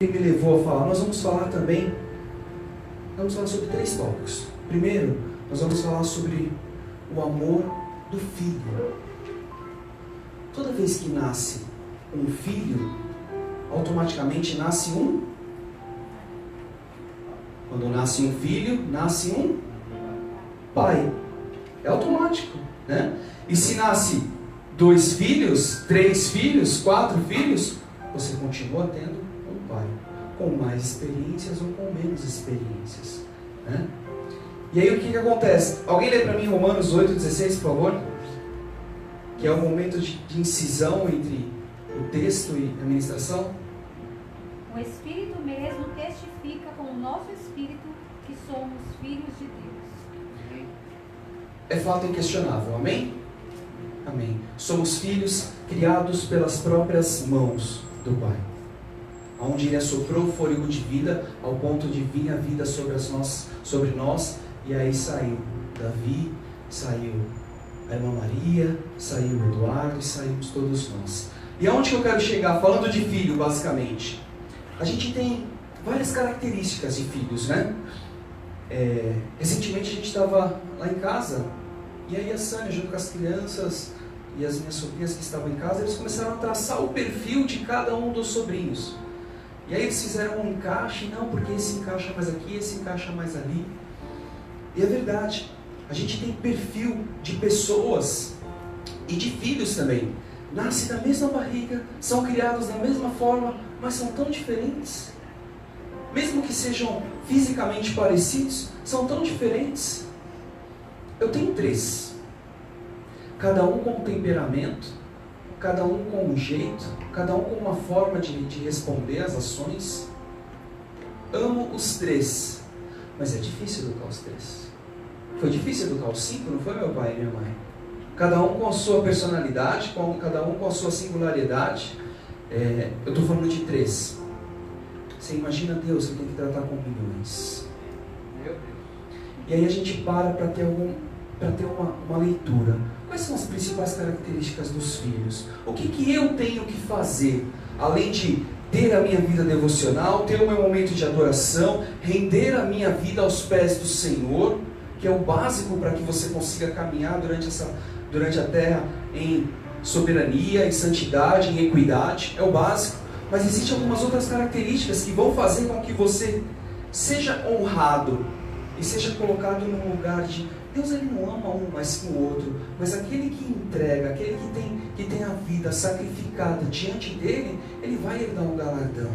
me levou a falar, nós vamos falar sobre 3 tópicos. Primeiro, nós vamos falar sobre o amor do filho. Toda vez que nasce um filho, automaticamente nasce um. Quando nasce um filho, nasce um pai. É automático, né? E se nasce 2 filhos, 3 filhos, 4 filhos, você continua tendo um pai, com mais experiências ou com menos experiências, né? E aí o que acontece? Alguém lê para mim Romanos 8,16, por favor? Que é o momento de incisão entre o texto e a ministração. O Espírito mesmo testifica com o nosso Espírito que somos filhos de Deus. É fato inquestionável, amém? Amém. Somos filhos criados pelas próprias mãos do Pai, onde Ele assoprou o fôlego de vida ao ponto de vir a vida sobre nós, e aí saiu Davi, saiu a irmã Maria, saiu o Eduardo e saímos todos nós. E aonde que eu quero chegar? Falando de filho, basicamente. A gente tem várias características de filhos, né? Recentemente a gente estava lá em casa, e aí a Sânia, junto com as crianças e as minhas sobrinhas que estavam em casa, eles começaram a traçar o perfil de cada um dos sobrinhos. E aí eles fizeram um encaixe, não, porque esse encaixa mais aqui, esse encaixa mais ali. E é verdade, a gente tem perfil de pessoas e de filhos também. Nascem da mesma barriga, são criados da mesma forma, mas são tão diferentes. Mesmo que sejam fisicamente parecidos, são tão diferentes. Eu tenho 3. Cada um com um temperamento, cada um com um jeito, cada um com uma forma de responder às ações. Amo os 3, mas é difícil educar os 3. Foi difícil educar os 5, não foi meu pai e minha mãe? Cada um com a sua personalidade, cada um com a sua singularidade. Eu estou falando de 3. Você imagina Deus que tem que tratar com milhões. E aí a gente para ter uma leitura. Quais são as principais características dos filhos? O que eu tenho que fazer, além de ter a minha vida devocional, ter o meu momento de adoração, render a minha vida aos pés do Senhor, que é o básico para que você consiga caminhar durante a terra em soberania, em santidade, em equidade, é o básico. Mas existem algumas outras características que vão fazer com que você seja honrado e seja colocado num lugar de Deus. Ele não ama um mais que o outro, mas aquele que entrega, aquele que tem a vida sacrificada diante dele, ele vai herdar um galardão.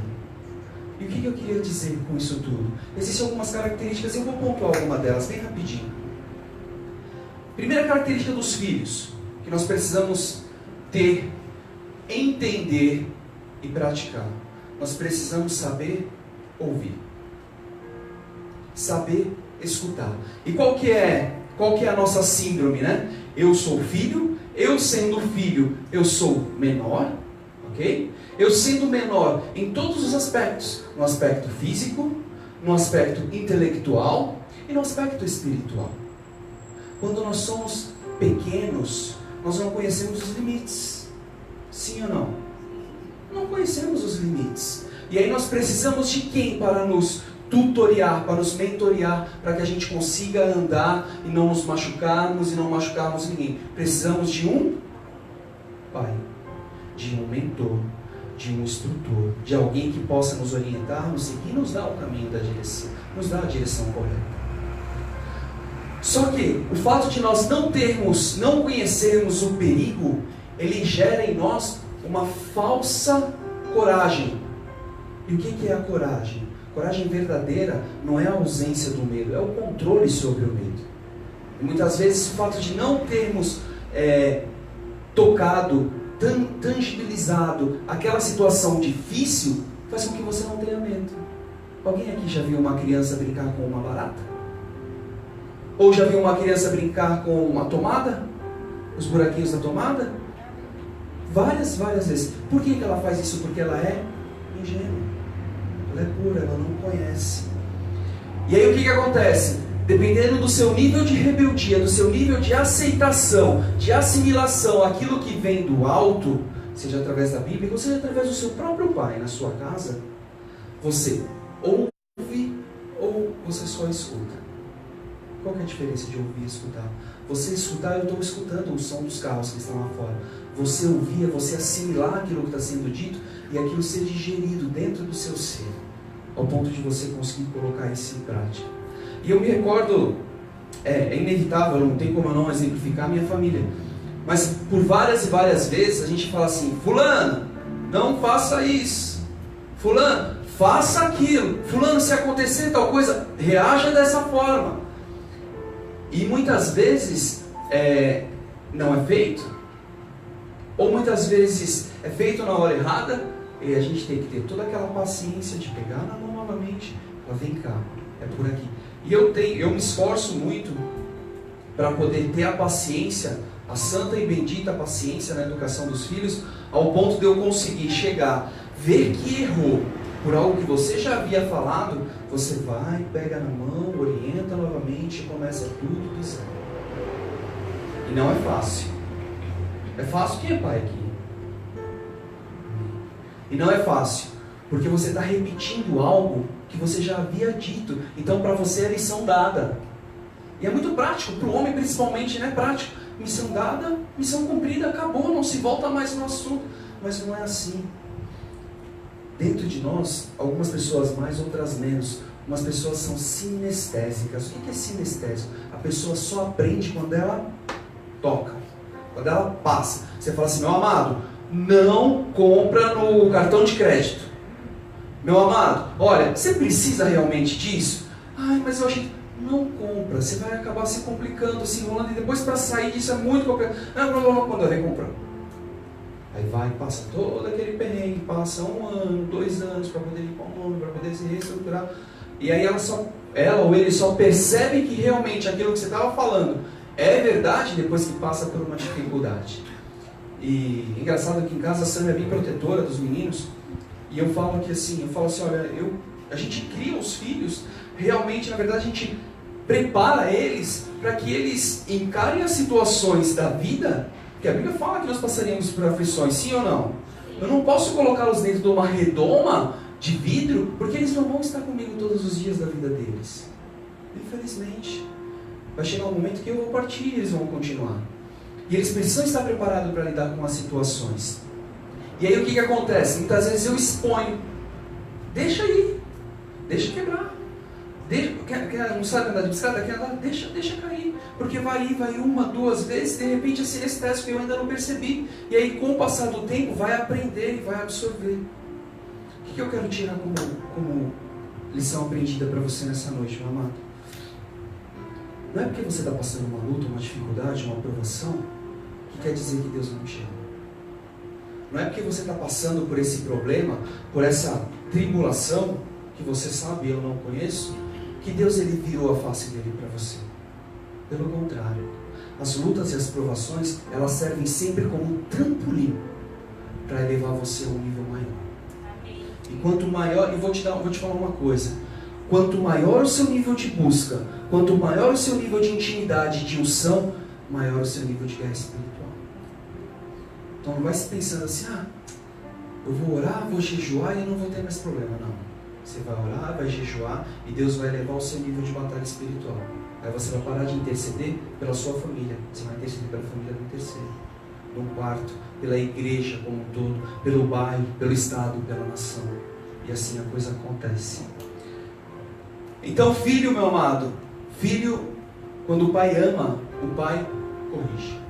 E o que eu queria dizer com isso tudo? Existem algumas características, eu vou pontuar alguma delas bem rapidinho. Primeira característica dos filhos, que nós precisamos ter, entender e praticar. Nós precisamos saber ouvir. Saber escutar. E qual que é a nossa síndrome, né? Eu sou filho, eu sendo filho, eu sou menor, ok? Eu sendo menor em todos os aspectos, no aspecto físico, no aspecto intelectual e no aspecto espiritual. Quando nós somos pequenos, nós não conhecemos os limites. Sim ou não? Não conhecemos os limites. E aí nós precisamos de quem para nos tutoriar, para nos mentorear, para que a gente consiga andar e não nos machucarmos e não machucarmos ninguém? Precisamos de um pai, de um mentor, de um instrutor, de alguém que possa nos orientar, nos seguir, nos dar o caminho da direção, nos dar a direção correta. Só que o fato de nós não conhecermos o perigo, ele gera em nós uma falsa coragem. E o que é a coragem? Coragem verdadeira não é a ausência do medo, é o controle sobre o medo. E muitas vezes o fato de não termos tocado, tangibilizado aquela situação difícil, faz com que você não tenha medo. Alguém aqui já viu uma criança brincar com uma barata? Ou já viu uma criança brincar com uma tomada? Os buraquinhos da tomada? Várias vezes. Por que ela faz isso? Porque ela é ingênua. Ela é pura, ela não conhece. E aí o que acontece? Dependendo do seu nível de rebeldia, do seu nível de aceitação, de assimilação, aquilo que vem do alto, seja através da Bíblia, ou seja através do seu próprio pai na sua casa, Você ouve ou você só escuta? Qual que é a diferença de ouvir e escutar? Você escutar, eu estou escutando o som dos carros que estão lá fora. Você ouvir é você assimilar aquilo que está sendo dito e aquilo ser digerido dentro do seu ser, ao ponto de você conseguir colocar isso em prática. E eu me recordo, é inevitável, não tem como eu não exemplificar a minha família, mas por várias e várias vezes a gente fala assim: fulano, não faça isso, fulano, faça aquilo, fulano, se acontecer tal coisa, reaja dessa forma. E muitas vezes não é feito, ou muitas vezes é feito na hora errada, e a gente tem que ter toda aquela paciência de pegar na mão novamente, falar: vem cá, é por aqui. E eu me esforço muito para poder ter a paciência, a santa e bendita paciência na educação dos filhos, ao ponto de eu conseguir chegar, ver que errou por algo que você já havia falado, você vai, pega na mão, orienta novamente e começa tudo do zero. E não é fácil. É fácil quem é pai aqui? E não é fácil, porque você está repetindo algo que você já havia dito. Então para você é lição dada. E é muito prático, para o homem principalmente, né? Prático. Missão dada, missão cumprida, acabou, não se volta mais no assunto. Mas não é assim. Dentro de nós, algumas pessoas mais, outras menos. Umas pessoas são sinestésicas. O que é sinestésico? A pessoa só aprende quando ela toca, quando ela passa. Você fala assim: meu amado, não compra no cartão de crédito. Meu amado, olha, você precisa realmente disso? Ai, mas eu achei... Não compra, você vai acabar se complicando, se enrolando, e depois para sair disso é muito complicado. Não, quando eu recomprar. Aí vai, passa todo aquele perrengue, passa 1 ano, 2 anos para poder limpar o nome, para poder se reestruturar. E aí ela ou ele só percebe que realmente aquilo que você estava falando é verdade depois que passa por uma dificuldade. E engraçado que em casa a Sânia é bem protetora dos meninos. E eu falo assim, olha, a gente cria os filhos, realmente, na verdade, a gente prepara eles para que eles encarem as situações da vida, que a Bíblia fala que nós passaríamos por aflições, sim ou não? Eu não posso colocá-los dentro de uma redoma de vidro, porque eles não vão estar comigo todos os dias da vida deles. Infelizmente. Vai chegar um momento que eu vou partir e eles vão continuar. E eles precisam estar preparados para lidar com as situações. E aí o que acontece? Muitas vezes eu exponho. Deixa aí. Deixa quebrar. Não sabe andar de bicicleta? Quer andar? Deixa cair. Porque vai 1, 2 vezes, de repente é sinestésico que eu ainda não percebi. E aí com o passar do tempo vai aprender e vai absorver. O que eu quero tirar como lição aprendida para você nessa noite, meu amado? Não é porque você está passando uma luta, uma dificuldade, uma provação, que quer dizer que Deus não te ama. Não é porque você está passando por esse problema, por essa tribulação, que você sabe, eu não conheço, que Deus ele virou a face dele para você. Pelo contrário, as lutas e as provações, elas servem sempre como um trampolim para elevar você a um nível maior. Amém. E quanto maior, vou te falar uma coisa, quanto maior o seu nível de busca, quanto maior o seu nível de intimidade, de unção, maior o seu nível de guerra espiritual. Então não vai se pensando assim: eu vou orar, vou jejuar e não vou ter mais problema. Não. Você vai orar, vai jejuar e Deus vai elevar o seu nível de batalha espiritual. Aí você vai parar de interceder pela sua família. Você vai interceder pela família no terceiro, no quarto, pela igreja como um todo, pelo bairro, pelo estado, pela nação. E assim a coisa acontece. Então, filho, meu amado, filho, quando o pai ama, o pai corrige.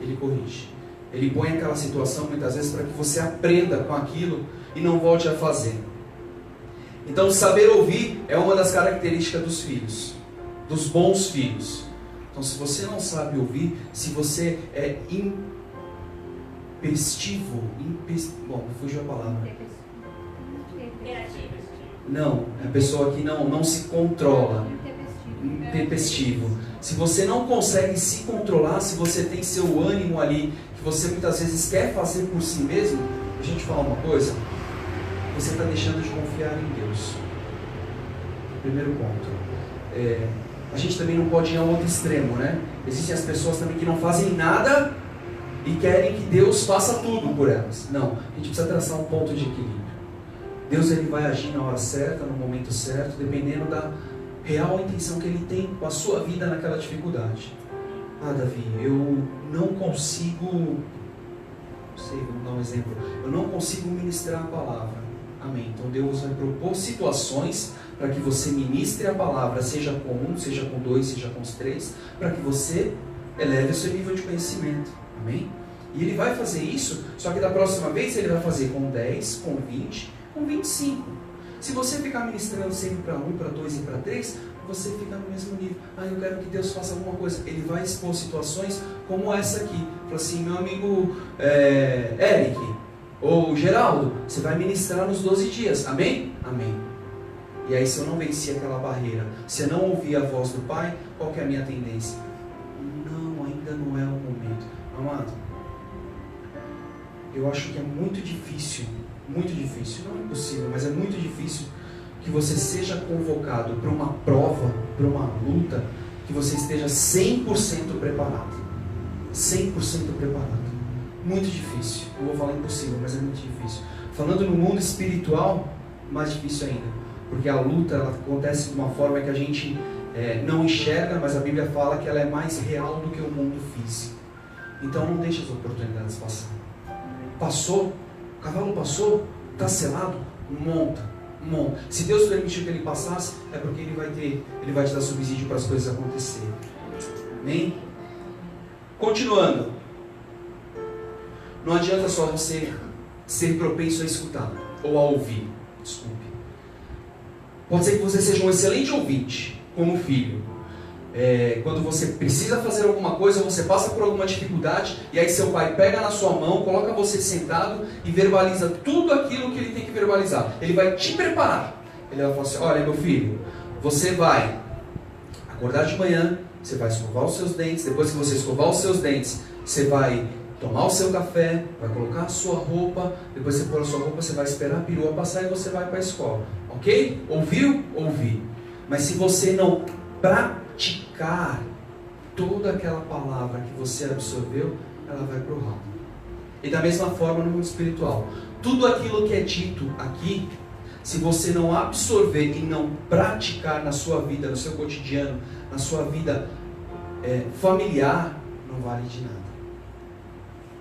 Ele corrige. Ele põe aquela situação muitas vezes para que você aprenda com aquilo e não volte a fazer. Então, saber ouvir é uma das características dos filhos, dos bons filhos. Então, se você não sabe ouvir, se você é impestivo, fugiu a palavra. Não, é a pessoa que não se controla. Intempestivo. Se você não consegue se controlar, se você tem seu ânimo ali, que você muitas vezes quer fazer por si mesmo, deixa eu te falar uma coisa, você está deixando de confiar em Deus. Primeiro ponto. A gente também não pode ir ao outro extremo, né? Existem as pessoas também que não fazem nada e querem que Deus faça tudo por elas. Não, a gente precisa traçar um ponto de equilíbrio. Deus ele vai agir na hora certa, no momento certo, dependendo da real intenção que Ele tem com a sua vida naquela dificuldade. Ah, Davi, eu não consigo, não sei, vamos dar um exemplo, eu não consigo ministrar a palavra. Amém. Então Deus vai propor situações para que você ministre a palavra, seja com um, seja com dois, seja com os três, para que você eleve o seu nível de conhecimento. Amém? E Ele vai fazer isso, só que da próxima vez Ele vai fazer com 10, com 20, com 25. Se você ficar ministrando sempre para 1, para 2 e para 3, você fica no mesmo nível. Ah, eu quero que Deus faça alguma coisa. Ele vai expor situações como essa aqui. Fala assim, meu amigo Eric, ou Geraldo, você vai ministrar nos 12 dias. Amém? Amém. E aí, se eu não vencer aquela barreira, se eu não ouvir a voz do Pai, qual que é a minha tendência? Não, ainda não é o momento. Amado, eu acho que é muito difícil, não é impossível, mas é muito difícil que você seja convocado para uma prova, para uma luta, que você esteja 100% preparado. 100% preparado. Muito difícil. Não vou falar impossível, mas é muito difícil. Falando no mundo espiritual, mais difícil ainda. Porque a luta ela acontece de uma forma que a gente não enxerga, mas a Bíblia fala que ela é mais real do que o mundo físico. Então não deixe as oportunidades passar. Passou, o cavalo passou, está selado, monta. Se Deus permitiu que ele passasse, é porque ele vai te dar subsídio para as coisas acontecerem. Amém? Continuando. Não adianta só você ser propenso a escutar ou a ouvir. Desculpe. Pode ser que você seja um excelente ouvinte, como filho. Quando você precisa fazer alguma coisa, você passa por alguma dificuldade, e aí seu pai pega na sua mão, coloca você sentado e verbaliza tudo aquilo que ele tem que verbalizar. Ele vai te preparar. Ele vai falar assim, olha meu filho, você vai acordar de manhã, você vai escovar os seus dentes, depois que você escovar os seus dentes, você vai tomar o seu café, vai colocar a sua roupa, depois você pôr a sua roupa, você vai esperar a perua passar e você vai para a escola. Ok? Ouviu? Ouvi. Mas se você não praticar toda aquela palavra que você absorveu, ela vai para o ralo. E da mesma forma no mundo espiritual. Tudo aquilo que é dito aqui, se você não absorver e não praticar na sua vida, no seu cotidiano, na sua vida familiar, não vale de nada.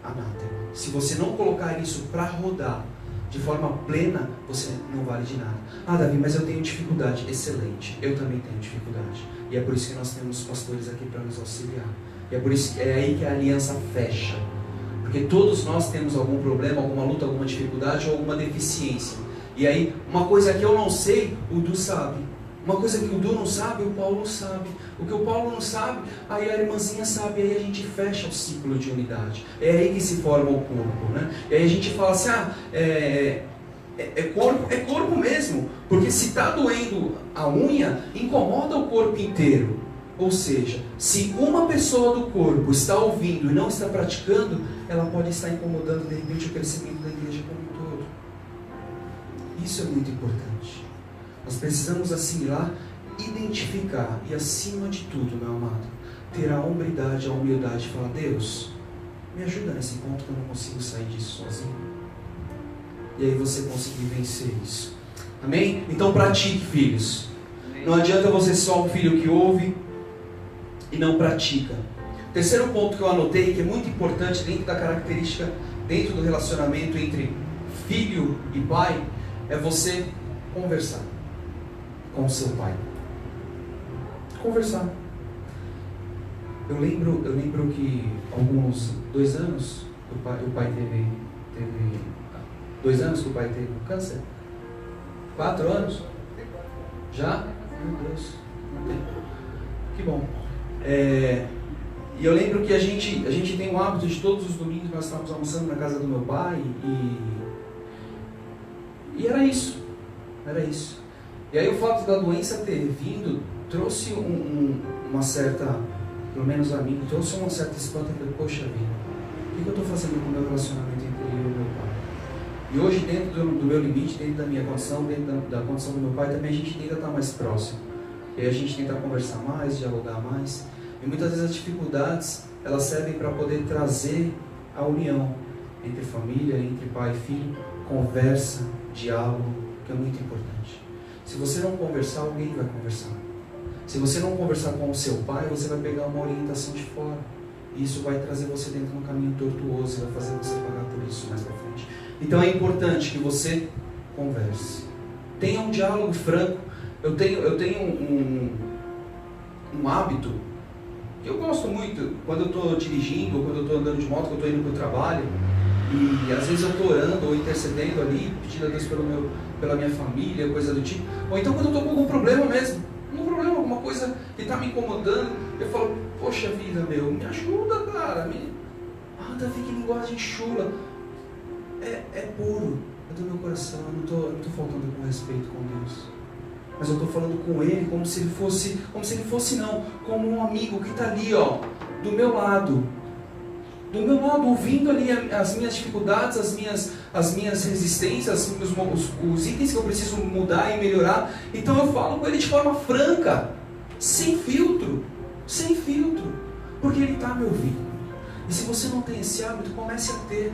Anátema. Se você não colocar isso para rodar de forma plena, você não vale de nada. Ah, Davi, mas eu tenho dificuldade. Excelente, eu também tenho dificuldade. E é por isso que nós temos pastores aqui para nos auxiliar. E é por isso que é aí que a aliança fecha. Porque todos nós temos algum problema, alguma luta, alguma dificuldade ou alguma deficiência. E aí, uma coisa que eu não sei, o Du sabe. Uma coisa que o Du não sabe, o Paulo sabe. O que o Paulo não sabe, aí a irmãzinha sabe. Aí a gente fecha o ciclo de unidade. É aí que se forma o corpo, né? E aí a gente fala assim, é corpo mesmo. Porque se está doendo a unha, incomoda o corpo inteiro. Ou seja, se uma pessoa do corpo está ouvindo e não está praticando, ela pode estar incomodando de repente o crescimento da igreja como um todo. Isso é muito importante. Nós precisamos assimilar, identificar e, acima de tudo, meu amado, ter a hombridade, a humildade de falar, Deus, me ajuda nesse ponto que eu não consigo sair disso sozinho. E aí você conseguir vencer isso. Amém? Então pratique, filhos. Não adianta você ser só um filho que ouve e não pratica. Terceiro ponto que eu anotei, que é muito importante dentro da característica, dentro do relacionamento entre filho e pai, é você conversar com o seu pai. Conversar. Eu lembro que alguns 2 anos o pai teve 2 anos que o pai teve câncer. 4 anos? Já? Meu Deus. Que bom. E eu lembro que a gente tem o hábito de todos os domingos nós estávamos almoçando na casa do meu pai e era isso. E aí o fato da doença ter vindo trouxe uma certa, pelo menos a mim, trouxe uma certa espanto. Eu falei, poxa vida, o que eu estou fazendo com o meu relacionamento entre eu e o meu pai? E hoje, dentro do meu limite, dentro da minha condição, dentro da condição do meu pai, também a gente tenta estar mais próximo. E aí a gente tenta conversar mais, dialogar mais. E muitas vezes as dificuldades, elas servem para poder trazer a união entre família, entre pai e filho, conversa, diálogo, que é muito importante. Se você não conversar, alguém vai conversar. Se você não conversar com o seu pai, você vai pegar uma orientação de fora. E isso vai trazer você dentro de um caminho tortuoso e vai fazer você pagar por isso mais pra frente. Então é importante que você converse. Tenha um diálogo franco. Eu tenho um hábito que eu gosto muito, quando eu estou dirigindo, ou quando eu estou andando de moto, quando eu estou indo para o trabalho, e às vezes eu estou orando ou intercedendo ali, pedindo a Deus pela minha família, coisa do tipo, ou então quando eu estou com algum problema mesmo, alguma coisa que está me incomodando, eu falo, poxa vida, meu, me ajuda, cara, fica em linguagem chula, é puro, é do meu coração, eu não estou faltando com respeito com Deus. Mas eu estou falando com Ele como se Ele fosse não, como um amigo que está ali, ó, do meu lado, ouvindo ali as minhas dificuldades, as minhas resistências, os itens que eu preciso mudar e melhorar. Então eu falo com Ele de forma franca, sem filtro, porque Ele está me ouvindo. E se você não tem esse hábito, comece a ter.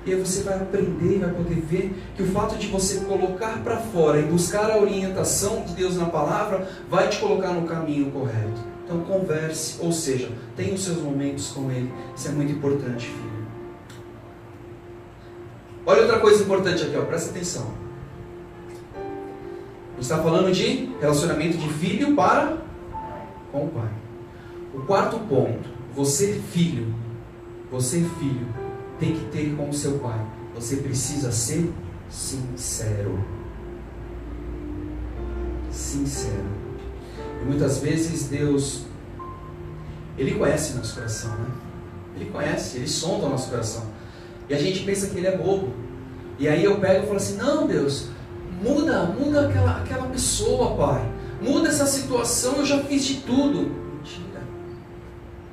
E aí você vai aprender e vai poder ver que o fato de você colocar para fora e buscar a orientação de Deus na palavra vai te colocar no caminho correto. Então converse, ou seja, tenha os seus momentos com Ele. Isso é muito importante, filho. Olha outra coisa importante aqui, ó, presta atenção. A gente está falando de relacionamento de filho para com o pai. O quarto ponto, você filho, tem que ter com o seu pai. Você precisa ser sincero. Sincero. E muitas vezes Deus, Ele conhece nosso coração, né? Ele conhece, Ele sonda o nosso coração. E a gente pensa que Ele é bobo. E aí eu pego e falo assim, não, Deus, muda aquela pessoa, Pai. Muda essa situação, eu já fiz de tudo. Mentira.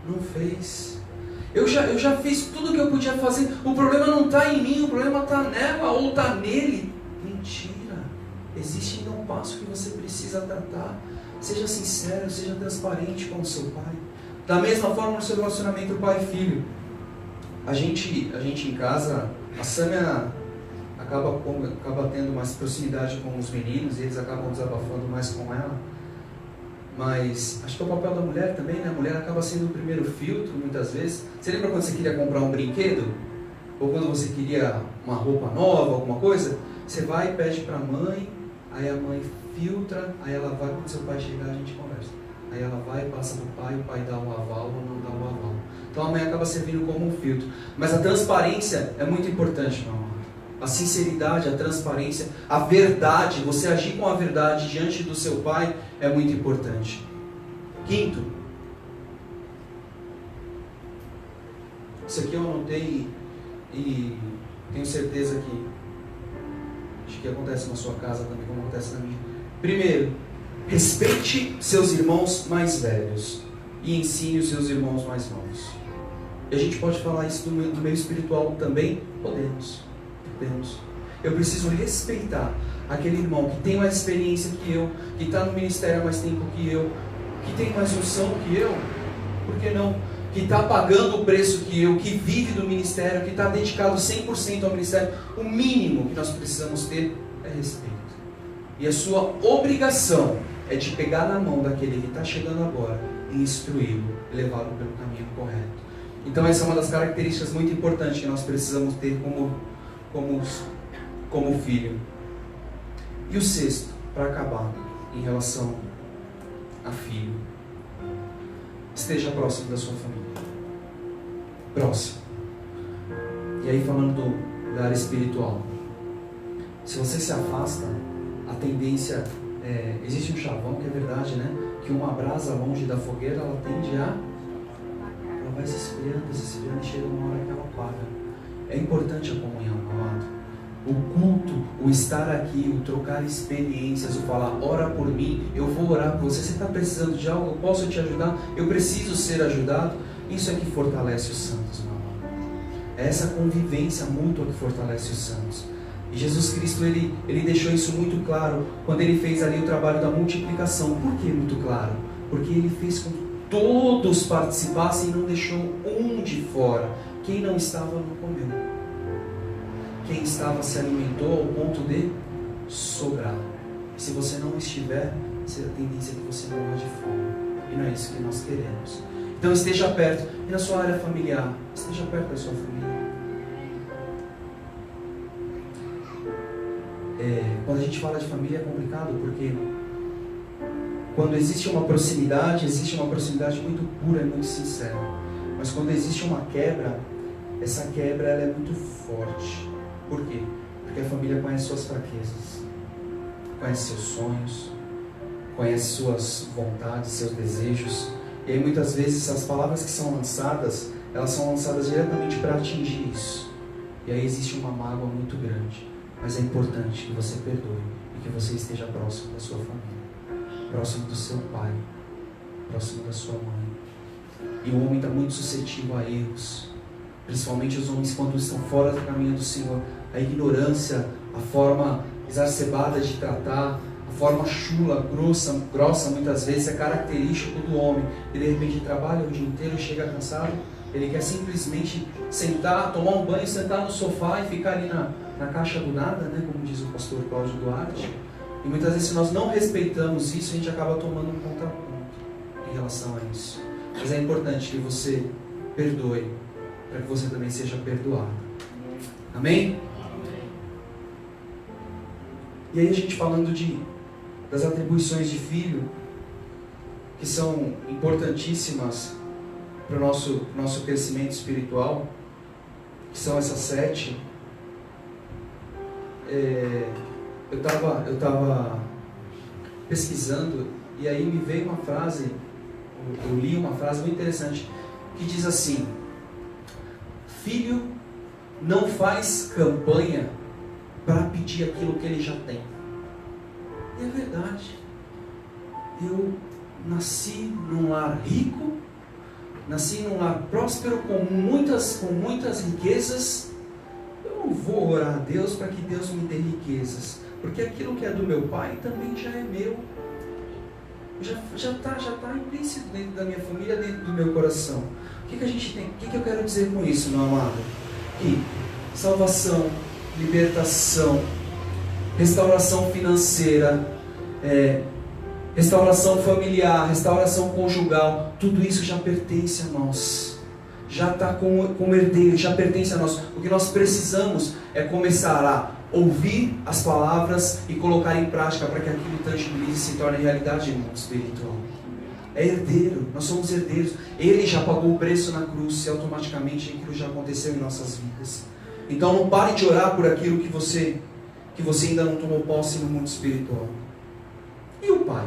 Não fez. Eu já fiz tudo o que eu podia fazer. O problema não está em mim, o problema está nela ou está nele. Mentira. Existe ainda um passo que você precisa tratar. Seja sincero, seja transparente com o seu pai. Da mesma forma no seu relacionamento pai e filho. A gente em casa, a Sâmia acaba tendo mais proximidade com os meninos, e eles acabam desabafando mais com ela. Mas acho que é o papel da mulher também, né? A mulher acaba sendo o primeiro filtro, muitas vezes. Você lembra quando você queria comprar um brinquedo? Ou quando você queria uma roupa nova, alguma coisa? Você vai e pede para a mãe, aí a mãe filtra, aí ela vai, quando seu pai chegar a gente conversa. Aí ela vai, passa para o pai dá um aval ou não dá um aval. Então a mãe acaba servindo como um filtro. Mas a transparência é muito importante, meu amor. A sinceridade, a transparência, a verdade, você agir com a verdade diante do seu pai é muito importante. Quinto, isso aqui eu anotei e tenho certeza que acho que acontece na sua casa também, como acontece na minha. Primeiro, respeite seus irmãos mais velhos e ensine os seus irmãos mais novos. E a gente pode falar isso do meio espiritual também? Podemos. Eu preciso respeitar aquele irmão que tem mais experiência que eu, que está no ministério há mais tempo que eu, que tem mais unção que eu, por que não? Que está pagando o preço que eu, que vive do ministério, que está dedicado 100% ao ministério. O mínimo que nós precisamos ter é respeito. E a sua obrigação é de pegar na mão daquele que está chegando agora e instruí-lo, levá-lo pelo caminho correto. Então essa é uma das características muito importantes que nós precisamos ter como filho. E o sexto, para acabar, em relação a filho, esteja próximo da sua família. Próximo. E aí falando do lugar espiritual, se você se afasta, a tendência existe um chavão que é verdade, né? Que uma brasa longe da fogueira, ela tende a... ela vai se esfriando e chega uma hora que ela apaga. É importante a comunhão, amado. O culto, o estar aqui, o trocar experiências, o falar, ora por mim, eu vou orar por você. Você está precisando de algo? Eu posso te ajudar? Eu preciso ser ajudado? Isso é que fortalece os santos, meu amado. É essa convivência mútua que fortalece os santos. E Jesus Cristo, ele deixou isso muito claro quando ele fez ali o trabalho da multiplicação. Por que muito claro? Porque ele fez com que todos participassem e não deixou um de fora. Quem não estava não comeu. Quem estava se alimentou ao ponto de sobrar. E se você não estiver, a tendência é que você morra de fome. E não é isso que nós queremos. Então esteja perto. E na sua área familiar, esteja perto da sua família. Quando a gente fala de família é complicado, porque quando existe uma proximidade muito pura e muito sincera. Mas quando existe uma quebra, essa quebra ela é muito forte. Por quê? Porque a família conhece suas fraquezas, conhece seus sonhos, conhece suas vontades, seus desejos. E aí muitas vezes as palavras que são lançadas, elas são lançadas diretamente para atingir isso. E aí existe uma mágoa muito grande. Mas é importante que você perdoe e que você esteja próximo da sua família, próximo do seu pai, próximo da sua mãe. E o homem está muito suscetível a erros, principalmente os homens quando estão fora do caminho do Senhor. A ignorância, a forma exacerbada de tratar, a forma chula, grossa muitas vezes é característico do homem. E de repente trabalha o dia inteiro, chega cansado, ele quer simplesmente sentar, tomar um banho, sentar no sofá e ficar ali na caixa do nada, né? Como diz o pastor Cláudio Duarte. E muitas vezes se nós não respeitamos isso, a gente acaba tomando um contraponto em relação a isso. Mas é importante que você perdoe, para que você também seja perdoado. Amém? E aí a gente falando das atribuições de filho, que são importantíssimas para o nosso crescimento espiritual, que são essas 7. Eu estava pesquisando e aí me veio uma frase, eu li uma frase muito interessante, que diz assim: filho não faz campanha para pedir aquilo que ele já tem. E é verdade. Eu nasci num lar rico, nasci num lar próspero, com muitas riquezas. Eu não vou orar a Deus para que Deus me dê riquezas, porque aquilo que é do meu pai também já é meu. Já está implícito dentro da minha família, dentro do meu coração. O que a gente tem? O que eu quero dizer com isso, meu amado? Que salvação, libertação, restauração financeira, restauração familiar, restauração conjugal, tudo isso já pertence a nós. Já está como herdeiro, já pertence a nós. O que nós precisamos é começar a ouvir as palavras e colocar em prática para que aquilo tangibilize e se torne realidade no mundo espiritual. É herdeiro, nós somos herdeiros. Ele já pagou o preço na cruz e automaticamente aquilo já aconteceu em nossas vidas. Então não pare de orar por aquilo que você ainda não tomou posse no mundo espiritual. E o pai?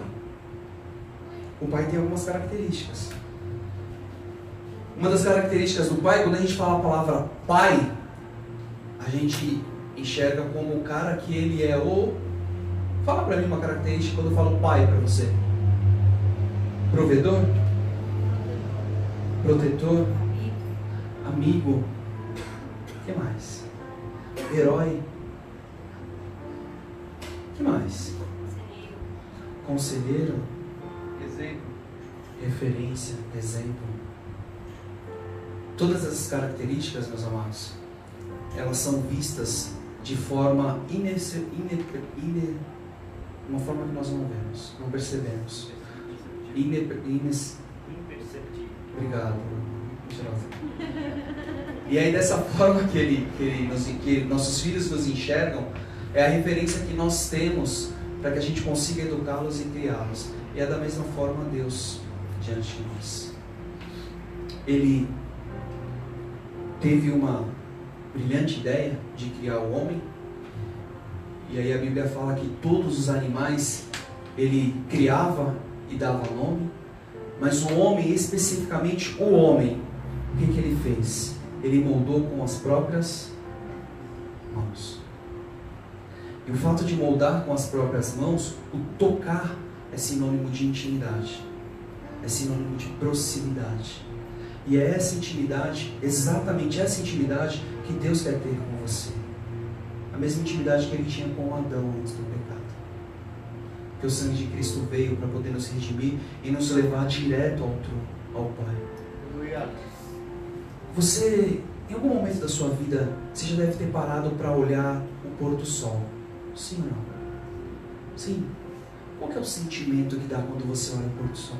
O pai tem algumas características. Uma das características do pai, quando a gente fala a palavra pai, a gente enxerga como o cara que ele é o... Fala para mim uma característica quando eu falo pai para você. Provedor? Protetor? Amigo? O que mais? Herói? O que mais? Conselheiro? Exemplo? Referência? Exemplo? Todas essas características, meus amados, elas são vistas de forma uma forma que nós não vemos, não percebemos. Imperceptível. Obrigado. E aí dessa forma que nossos filhos nos enxergam, é a referência que nós temos para que a gente consiga educá-los e criá-los. E é da mesma forma Deus diante de nós. Ele teve uma brilhante ideia de criar o homem. E aí a Bíblia fala que todos os animais ele criava e dava nome, mas o homem, especificamente o homem, o que ele fez? Ele moldou com as próprias mãos. E o fato de moldar com as próprias mãos, o tocar é sinônimo de intimidade, é sinônimo de proximidade. E é essa intimidade, exatamente essa intimidade que Deus quer ter com você. A mesma intimidade que Ele tinha com Adão antes do pecado. Porque o sangue de Cristo veio para poder nos redimir e nos levar direto ao trono, ao Pai. Você, em algum momento da sua vida, você já deve ter parado para olhar o pôr do sol. Sim ou não? Sim. Qual que é o sentimento que dá quando você olha o pôr do sol?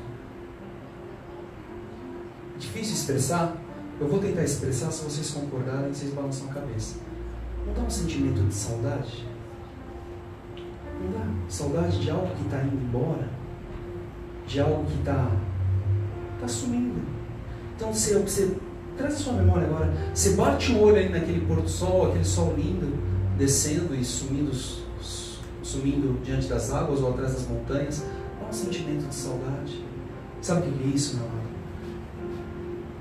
É difícil expressar? Eu vou tentar expressar, se vocês concordarem, vocês balançam a cabeça. Não dá um sentimento de saudade? Não dá? Saudade de algo que está indo embora? De algo que está sumindo? Então você traz a sua memória agora, você bate o olho aí naquele pôr do sol, aquele sol lindo, descendo e sumindo diante das águas ou atrás das montanhas, dá um sentimento de saudade. Sabe o que é isso, meu amado?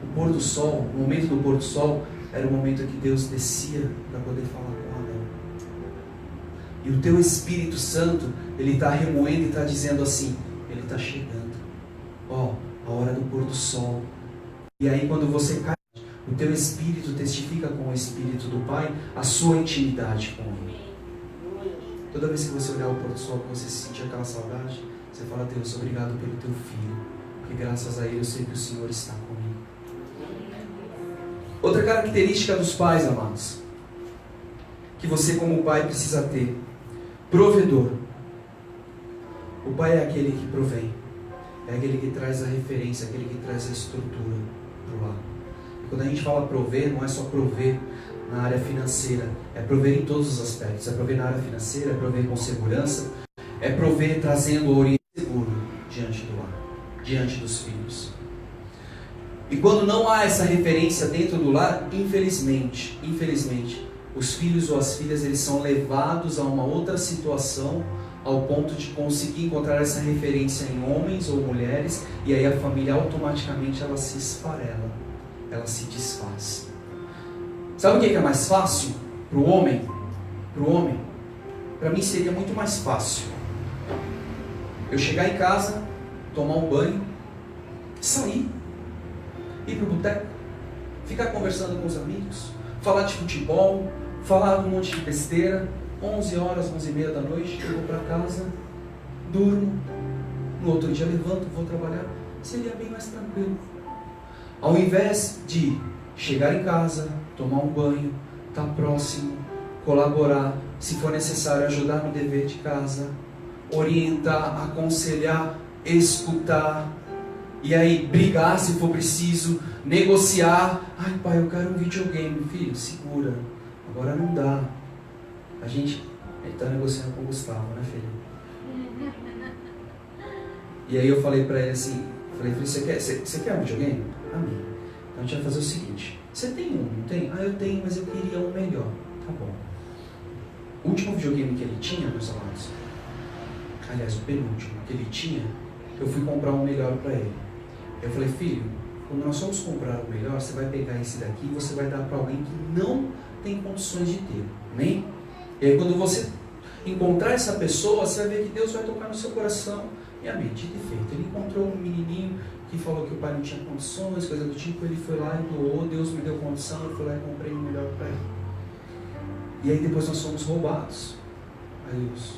O pôr do sol, o momento do pôr do sol, era o momento em que Deus descia para poder falar com Adão. E o teu Espírito Santo, ele está remoendo e está dizendo assim, ele está chegando. Ó, a hora do pôr do sol. E aí quando você cai, o teu Espírito testifica com o Espírito do Pai a sua intimidade com Ele. Toda vez que você olhar o pôr do sol, que você sentir aquela saudade, você fala, Deus, obrigado pelo teu filho, porque graças a ele eu sei que o Senhor está comigo. Outra característica dos pais, amados, que você como pai precisa ter: provedor. O pai é aquele que provém, é aquele que traz a referência, aquele que traz a estrutura para o lar. E quando a gente fala prover, não é só prover na área financeira, é prover em todos os aspectos. É prover na área financeira, é prover com segurança, é prover trazendo o oriente seguro diante do lar, diante dos filhos. E quando não há essa referência dentro do lar, infelizmente, os filhos ou as filhas, eles são levados a uma outra situação, ao ponto de conseguir encontrar essa referência em homens ou mulheres, e aí a família automaticamente ela se esfarela, ela se desfaz. Sabe o que é mais fácil para o homem? Para mim seria muito mais fácil eu chegar em casa, tomar um banho, sair, ir para o boteco, ficar conversando com os amigos, falar de futebol, falar de um monte de besteira. 11 horas, 11h30 da noite, eu vou para casa, durmo, no outro dia levanto, vou trabalhar. Seria bem mais tranquilo. Ao invés de chegar em casa, tomar um banho, estar próximo, colaborar, se for necessário ajudar no dever de casa, orientar, aconselhar, escutar, e aí brigar se for preciso, negociar. Ai pai, eu quero um videogame. Filho, segura, agora não dá. Ele está negociando com o Gustavo, né, filho? E aí eu falei para ele assim, filho, você quer um videogame? Amém. Então a gente vai fazer o seguinte, você tem um, não tem? Ah, eu tenho, mas eu queria um melhor. Tá bom. O último videogame que ele tinha, meus amados, aliás, o penúltimo que ele tinha, eu fui comprar um melhor para ele. Eu falei, filho, quando nós formos comprar o melhor, você vai pegar esse daqui e você vai dar para alguém que não tem condições de ter. Amém? E aí quando você encontrar essa pessoa, você vai ver que Deus vai tocar no seu coração. E amém, dito e feito. Ele encontrou um menininho que falou que o pai não tinha condições, coisa do tipo, ele foi lá e doou, Deus me deu condição, eu fui lá e comprei um melhor para ele. E aí depois nós fomos roubados. Aí eles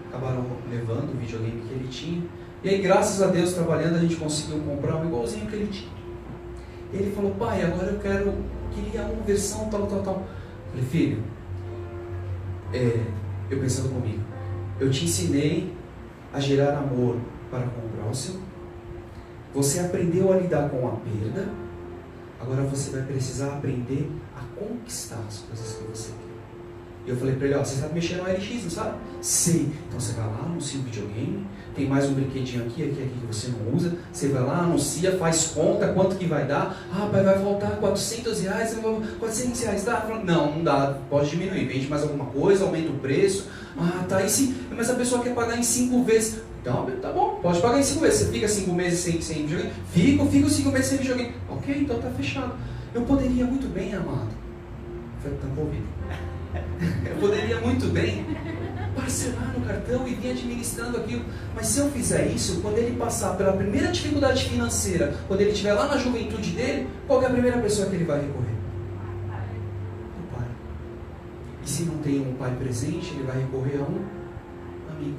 acabaram levando o videogame que ele tinha. E aí graças a Deus, trabalhando, a gente conseguiu comprar um igualzinho que ele tinha. E ele falou, pai, agora eu queria uma versão tal. Eu falei, filho, eu pensando comigo, eu te ensinei a gerar amor para com o próximo, você aprendeu a lidar com a perda, agora você vai precisar aprender a conquistar as coisas que você quer. E eu falei para ele, você sabe mexer no LX, não sabe? Sei. Então você vai lá, anuncia o videogame, tem mais um brinquedinho aqui que você não usa, você vai lá, anuncia, faz conta, quanto que vai dar? Ah, pai, vai faltar R$400, R$400 dá? Não dá, pode diminuir, vende mais alguma coisa, aumenta o preço. Ah, tá, e sim, mas a pessoa quer pagar em 5 vezes. Então, tá bom, pode pagar em 5 vezes. Você fica 5 meses sem videogame? Fico 5 meses sem videogame. Ok, então tá fechado. Eu poderia muito bem, amado. Foi tão ouvido. Eu poderia muito bem parcelar no cartão e vir administrando aquilo. Mas se eu fizer isso, quando ele passar pela primeira dificuldade financeira, quando ele estiver lá na juventude dele, qual é a primeira pessoa que ele vai recorrer? O pai. E se não tem um pai presente, ele vai recorrer a um amigo.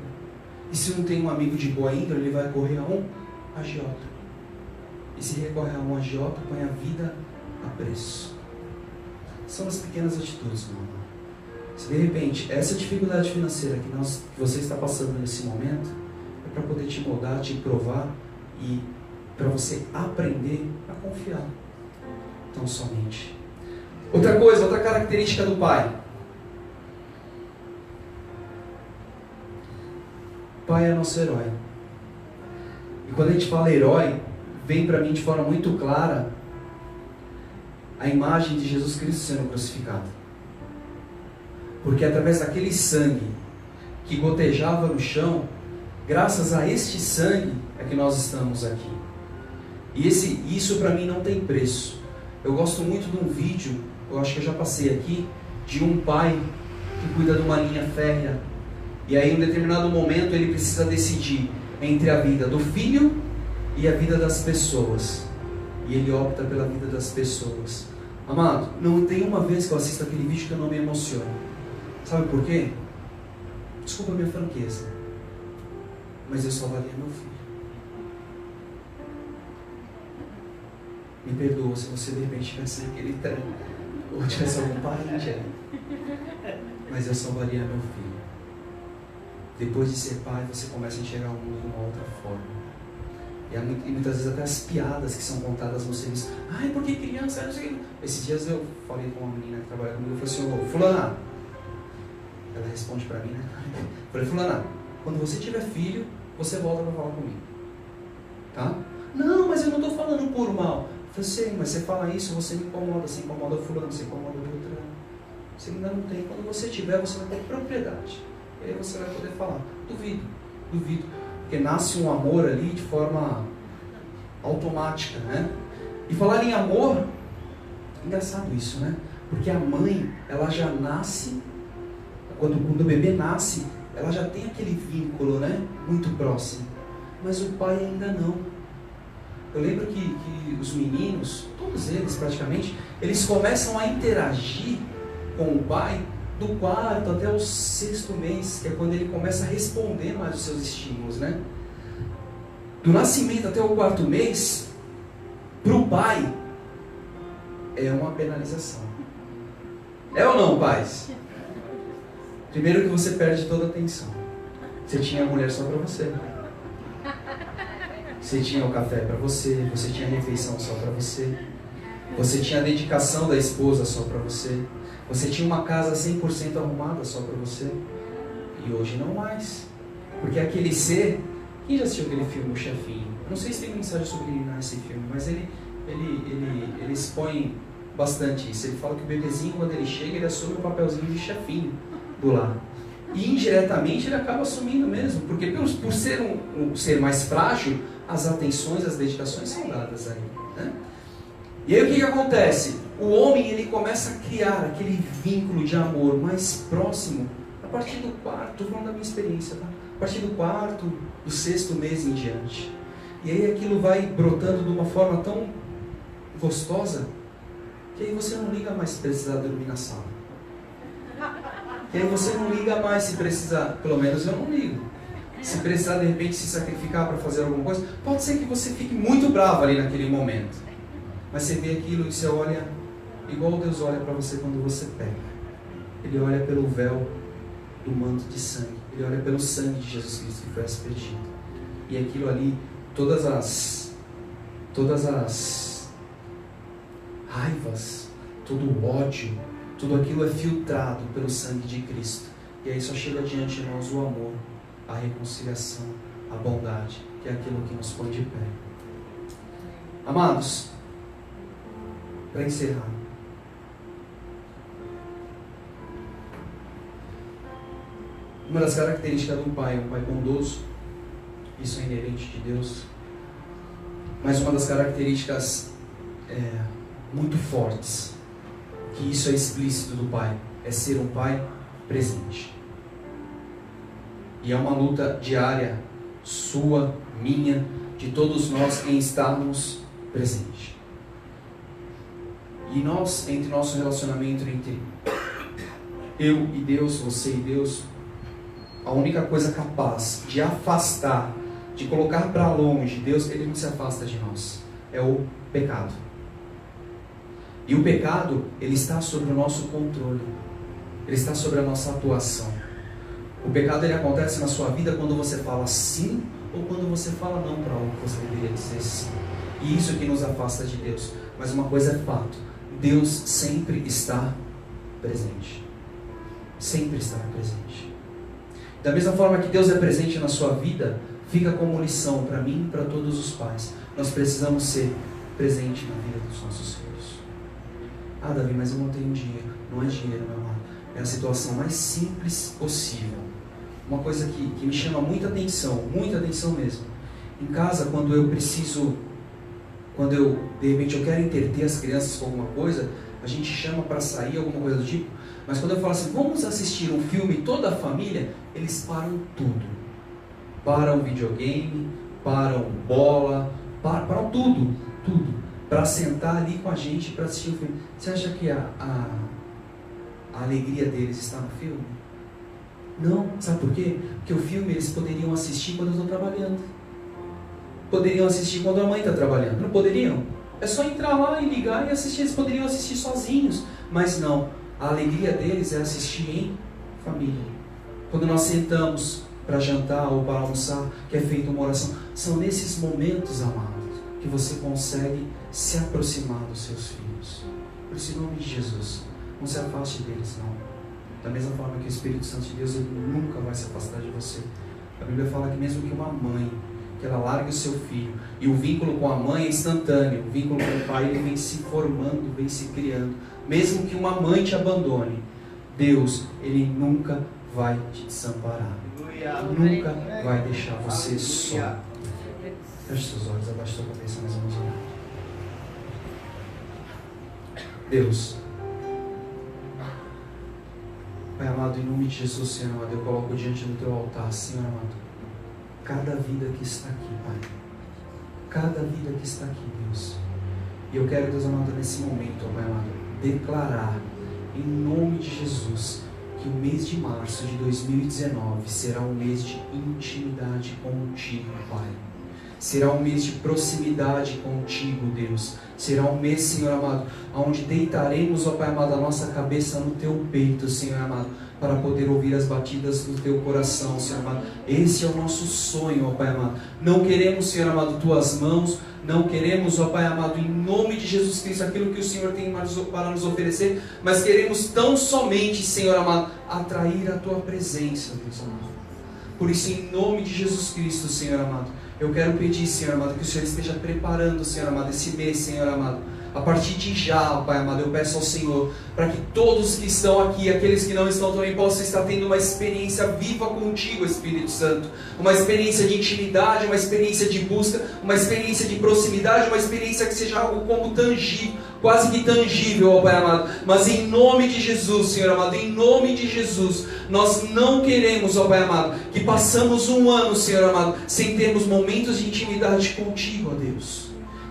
E se não tem um amigo de boa índole, ele vai recorrer a um agiota. E se recorre a um agiota, põe a vida a preço. São as pequenas atitudes, meu irmão. Se de repente essa dificuldade financeira que você está passando nesse momento é para poder te moldar, te provar e para você aprender a confiar. Então somente. Outra coisa, outra característica do pai. Pai é nosso herói. E quando a gente fala herói, vem para mim de forma muito clara a imagem de Jesus Cristo sendo crucificado. Porque através daquele sangue que gotejava no chão, graças a este sangue é que nós estamos aqui. E isso para mim não tem preço. Eu gosto muito de um vídeo, eu acho que eu já passei aqui, de um pai que cuida de uma linha férrea. E aí em um determinado momento ele precisa decidir entre a vida do filho e a vida das pessoas. E ele opta pela vida das pessoas. Amado, não tem uma vez que eu assisto aquele vídeo que eu não me emociono. Sabe por quê? Desculpa a minha franqueza, mas eu salvaria meu filho. Me perdoa se você de repente tivesse naquele trem, ou tivesse algum parente aí. Mas eu salvaria meu filho. Depois de ser pai, você começa a enxergar o mundo de uma outra forma. E muitas vezes até as piadas que são contadas no serviço. Ai, por que criança? Não sei o que. Esses dias eu falei com uma menina que trabalha comigo, eu falei assim, ô, fulana. Ela responde pra mim, né? Eu falei, fulana, quando você tiver filho, você volta pra falar comigo. Tá? Não, mas eu não tô falando por mal. Eu falei, sei, mas você fala isso, você me incomoda. Você incomoda o fulano, você incomoda o outro. Você ainda não tem. Quando você tiver, você vai ter propriedade. E aí você vai poder falar. Duvido. Porque nasce um amor ali de forma automática, né? E falar em amor, engraçado isso, né? Porque a mãe, ela já nasce, quando o bebê nasce, ela já tem aquele vínculo, né? Muito próximo. Mas o pai ainda não. Eu lembro que os meninos, todos eles praticamente, eles começam a interagir com o pai do 4º até o 6º mês, que é quando ele começa a responder mais os seus estímulos, né? Do nascimento até o 4º mês, para o pai, é uma penalização. É ou não, pais? Primeiro que você perde toda a atenção. Você tinha a mulher só para você. Você tinha o café para você, você tinha a refeição só para você. Você tinha a dedicação da esposa só para você. Você tinha uma casa 100% arrumada só para você. E hoje não mais. Porque aquele ser... Quem já assistiu aquele filme, O Chefinho? Eu não sei se tem mensagem sobre ele nesse filme, mas ele expõe bastante isso. Ele fala que o bebezinho, quando ele chega, ele assume o papelzinho de chefinho do lar. E indiretamente ele acaba assumindo mesmo. Porque por ser um ser mais frágil, as atenções, as dedicações são dadas a ele, né? E aí o que acontece? O homem, ele começa a criar aquele vínculo de amor mais próximo a partir do 4º, estou falando da minha experiência, tá? A partir do 4º, do 6º mês em diante. E aí aquilo vai brotando de uma forma tão gostosa que aí você não liga mais se precisar dormir na sala. Que aí você não liga mais se precisar, pelo menos eu não ligo. Se precisar de repente se sacrificar para fazer alguma coisa, pode ser que você fique muito bravo ali naquele momento. Mas você vê aquilo e você olha igual Deus olha para você quando você peca. Ele olha pelo véu do manto de sangue. Ele olha pelo sangue de Jesus Cristo que foi aspergido. E aquilo ali, todas as raivas, todo o ódio, tudo aquilo é filtrado pelo sangue de Cristo. E aí só chega diante de nós o amor, a reconciliação, a bondade, que é aquilo que nos põe de pé. Amados, para encerrar, uma das características do pai é um pai bondoso, isso é inerente de Deus, mas uma das características muito fortes, que isso é explícito do pai, é ser um pai presente. E é uma luta diária, sua, minha, de todos nós em estarmos presentes. E nós, entre nosso relacionamento entre eu e Deus, você e Deus, a única coisa capaz de afastar, de colocar para longe Deus, Ele não se afasta de nós, é o pecado. E o pecado, ele está sob o nosso controle. Ele está sobre a nossa atuação. O pecado ele acontece na sua vida quando você fala sim ou quando você fala não para algo que você deveria dizer sim. E isso que nos afasta de Deus. Mas uma coisa é fato: Deus sempre está presente. Sempre estará presente. Da mesma forma que Deus é presente na sua vida, fica como lição para mim e para todos os pais. Nós precisamos ser presente na vida dos nossos filhos. Ah, Davi, mas eu não tenho dinheiro. Não é dinheiro, meu amado. É a situação mais simples possível. Uma coisa que me chama muita atenção mesmo. Em casa, quando eu de repente eu quero entreter as crianças com alguma coisa, a gente chama para sair, alguma coisa do tipo. Mas quando eu falo assim, vamos assistir um filme, toda a família, eles param tudo. Param videogame, param bola, param tudo. Para sentar ali com a gente para assistir o filme. Você acha que a alegria deles está no filme? Não, sabe por quê? Porque o filme eles poderiam assistir quando eu estou trabalhando. Poderiam assistir quando a mãe está trabalhando. Não poderiam? É só entrar lá e ligar e assistir. Eles poderiam assistir sozinhos. Mas não, a alegria deles é assistir em família. Quando nós sentamos para jantar ou para almoçar, que é feita uma oração, são nesses momentos, amados, que você consegue se aproximar dos seus filhos. Por isso, em nome de Jesus, não se afaste deles, não. Da mesma forma que o Espírito Santo de Deus, ele nunca vai se afastar de você. A Bíblia fala que mesmo que uma mãe, que ela largue o seu filho, e o vínculo com a mãe é instantâneo, o vínculo com o pai ele vem se formando, vem se criando. Mesmo que uma mãe te abandone, Deus, ele nunca vai te desamparar. Nunca vai deixar você só. Feche seus olhos, abaixe sua cabeça, nós vamos orar. Deus, Pai amado, em nome de Jesus, Senhor amado, eu coloco diante do Teu altar, Senhor amado, cada vida que está aqui, Pai. Cada vida que está aqui, Deus. E eu quero, Deus amado, nesse momento, Pai amado, declarar, em nome de Jesus, que o mês de março de 2019 será um mês de intimidade contigo, Pai. Será um mês de proximidade contigo, Deus. Será um mês, Senhor amado, onde deitaremos, ó Pai amado, a nossa cabeça no Teu peito, Senhor amado, para poder ouvir as batidas do Teu coração, Senhor amado. Esse é o nosso sonho, ó Pai amado. Não queremos, Senhor amado, Tuas mãos. Não queremos, ó Pai amado, em nome de Jesus Cristo, aquilo que o Senhor tem para nos oferecer, mas queremos tão somente, Senhor amado, atrair a Tua presença, Deus amado. Por isso, em nome de Jesus Cristo, Senhor amado, eu quero pedir, Senhor amado, que o Senhor esteja preparando, Senhor amado, esse mês, Senhor amado. A partir de já, Pai amado, eu peço ao Senhor, para que todos que estão aqui, aqueles que não estão também, possam estar tendo uma experiência viva contigo, Espírito Santo. Uma experiência de intimidade, uma experiência de busca, uma experiência de proximidade, uma experiência que seja algo como tangível, quase que tangível, ó Pai amado. Mas em nome de Jesus, Senhor amado, em nome de Jesus, nós não queremos, ó Pai amado, que passamos um ano, Senhor amado, sem termos momentos de intimidade contigo, ó Deus.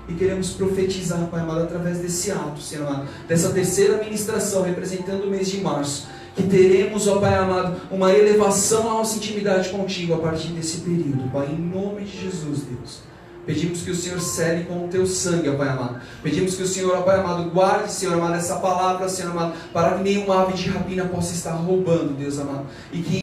E queremos profetizar, Pai amado, através desse ato, Senhor amado, dessa terceira ministração, representando o mês de março, que teremos, ó Pai amado, uma elevação à nossa intimidade contigo a partir desse período, Pai, em nome de Jesus, Deus. Pedimos que o Senhor cele com o Teu sangue, ó Pai amado. Pedimos que o Senhor, ó Pai amado, guarde, Senhor amado, essa palavra, Senhor amado, para que nenhuma ave de rapina possa estar roubando, Deus amado. E que